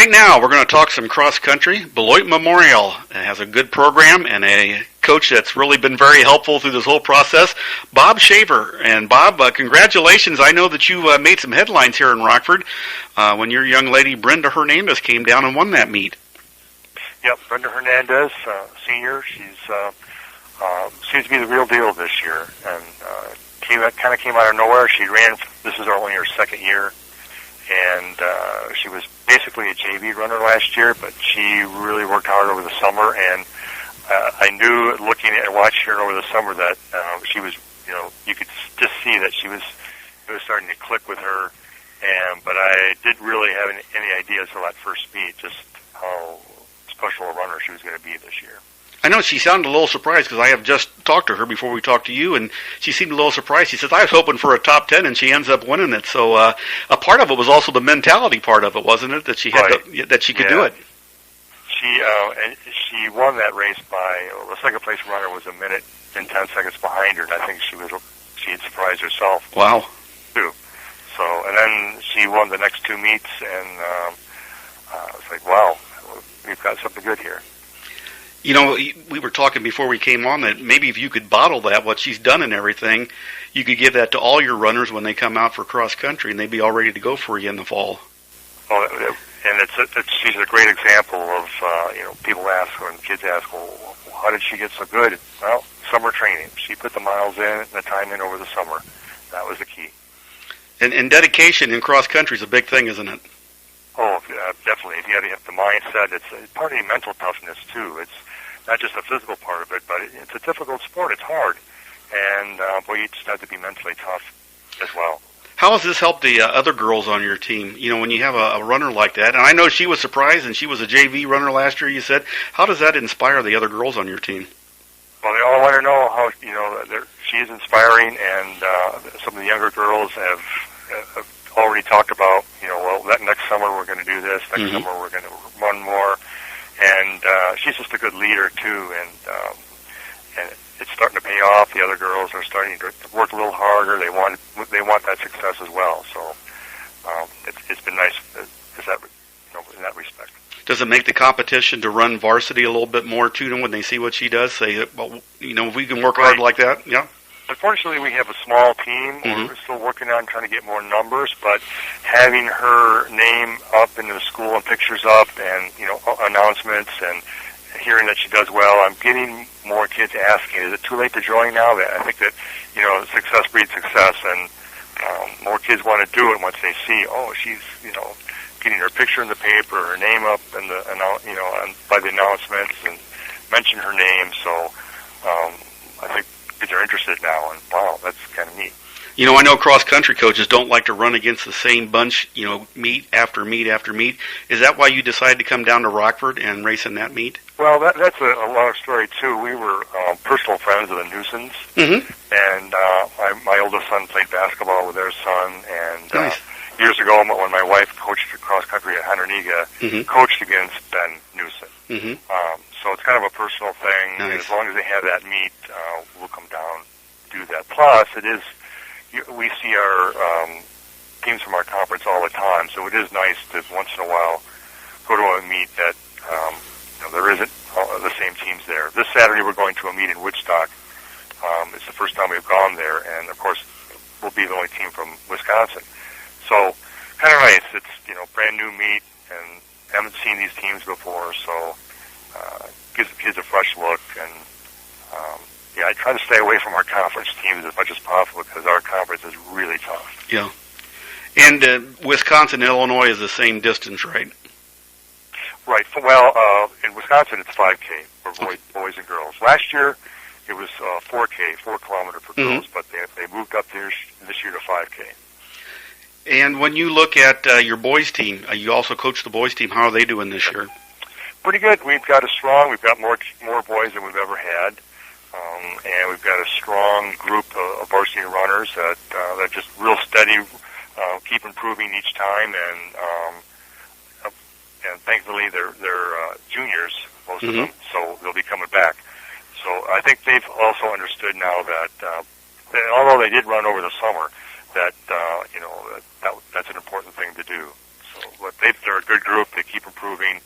Right now, we're going to talk some cross country. Beloit Memorial has a good program and a coach that's really been very helpful through this whole process, Bob Shaver. And Bob, congratulations. I know that you made some headlines here in Rockford when your young lady Brenda Hernandez came down and won that meet. Yep, Brenda Hernandez, senior. She's seems to be the real deal this year, and came out of nowhere. She ran. This is only her second year, and she was basically a JV runner last year, but she really worked hard over the summer. And I knew, looking at watching her over the summer, that she was, you could just see that it was starting to click with her. But I didn't really have any idea until that first meet just how special a runner she was going to be this year. I know she sounded a little surprised because I have just talked to her before we talked to you, and she seemed a little surprised. She says, I was hoping for a top 10, and she ends up winning it. So a part of it was also the mentality part of it, wasn't it, that she had that she could do it? And she won that race by, the second place runner was a minute and 10 seconds behind her, and I think she had surprised herself. Wow. Too. So, and then she won the next two meets, and it's like, wow, we've got something good here. We were talking before we came on that maybe if you could bottle that, what she's done and everything, you could give that to all your runners when they come out for cross country, and they'd be all ready to go for you in the fall. Oh, and she's a great example of, people ask, when kids ask, well, how did she get so good? Well, summer training. She put the miles in and the time in over the summer. That was the key. And dedication in cross country is a big thing, isn't it? Oh, definitely. If you have the mindset, it's part of the mental toughness, too. It's not just the physical part of it, but it's a difficult sport. It's hard. And, you just have to be mentally tough as well. How has this helped the other girls on your team? When you have a runner like that, and I know she was surprised, and she was a JV runner last year, you said. How does that inspire the other girls on your team? Well, they all want to know how, she is inspiring, and some of the younger girls have already talked about, that next summer we're going to do this, next summer we're going to run more. And she's just a good leader, too, and it's starting to pay off. The other girls are starting to work a little harder. They want that success as well. So it's been nice in that respect. Does it make the competition to run varsity a little bit more, too, when they see what she does? Say, well, if we can work hard like that, yeah? Unfortunately, we have a small team. We're still working on trying to get more numbers, but having her name up in the school and pictures up and, announcements and hearing that she does well, I'm getting more kids asking, is it too late to join now? I think that, success breeds success, and more kids want to do it once they see, she's, getting her picture in the paper, her name up in the, by the announcements and mention her name. So I think kids are interested now, and wow, that's kind of neat. I know cross-country coaches don't like to run against the same bunch, meet after meet after meet. Is that why you decided to come down to Rockford and race in that meet? Well, that's a long story, too. We were personal friends of the Newsons, and my oldest son played basketball with their son, and nice. Years ago, when my wife coached cross-country at Hunter-Niga, coached against Ben Newson. So it's kind of a personal thing, and as long as they have that meet, we'll come down do that. Plus, we see our teams from our conference all the time, so it is nice to once in a while go to a meet that there isn't the same teams there. This Saturday we're going to a meet in Woodstock. It's the first time we've gone there, and of course we'll be the only team from Wisconsin. So kind of nice. It's brand new meet, and haven't seen these teams before, so gives the kids a fresh look. And I try to stay away from our conference teams as much as possible because our conference is really tough. Yeah. And Wisconsin and Illinois is the same distance, right? Right. Well, in Wisconsin it's 5K for boys and girls. Last year it was 4K, 4 kilometer for girls, but they moved up this year to 5K. And when you look at your boys' team, you also coach the boys' team. How are they doing this year? Pretty good. We've got more boys than we've ever had, and we've got a strong group of varsity runners that are just real steady, keep improving each time, and thankfully they're juniors, most of them, so they'll be coming back. So I think they've also understood now that although they did run over the summer, that's an important thing to do. So but they're a good group. They keep improving,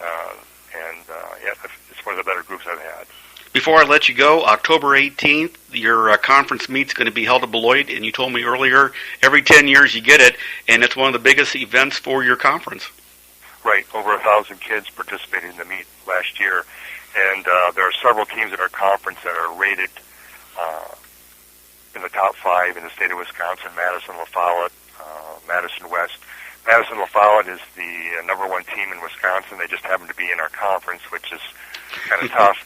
yeah, it's one of the better groups I've had. Before I let you go, October 18th, your conference meet's going to be held at Beloit, and you told me earlier, every 10 years you get it, and it's one of the biggest events for your conference. Right, over 1,000 kids participated in the meet last year, and there are several teams at our conference that are rated in the top 5 in the state of Wisconsin: Madison, La Follette, Madison West. Madison La Follette is the number 1 team in Wisconsin. They just happen to be in our conference, which is kind of tough.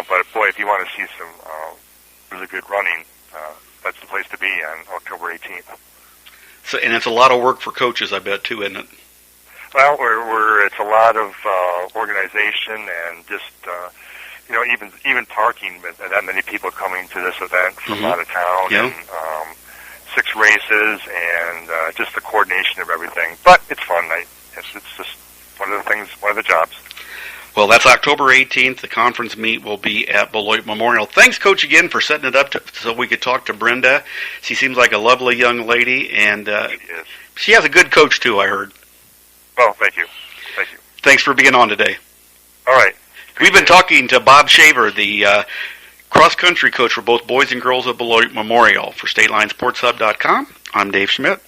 But boy, if you want to see some really good running, that's the place to be on October 18th. So, and it's a lot of work for coaches, I bet, too, isn't it? Well, it's a lot of organization and just even parking. That many people coming to this event from out of town, and 6 races, and just the coordination of everything. But it's fun. It's just one of the things, one of the jobs. Well, that's October 18th. The conference meet will be at Beloit Memorial. Thanks, Coach, again, for setting it up so we could talk to Brenda. She seems like a lovely young lady, and she has a good coach, too, I heard. Well, thank you. Thank you. Thanks for being on today. All right. We've been talking to Bob Shaver, the cross-country coach for both boys and girls at Beloit Memorial. For StatelineSportsHub.com, I'm Dave Schmidt.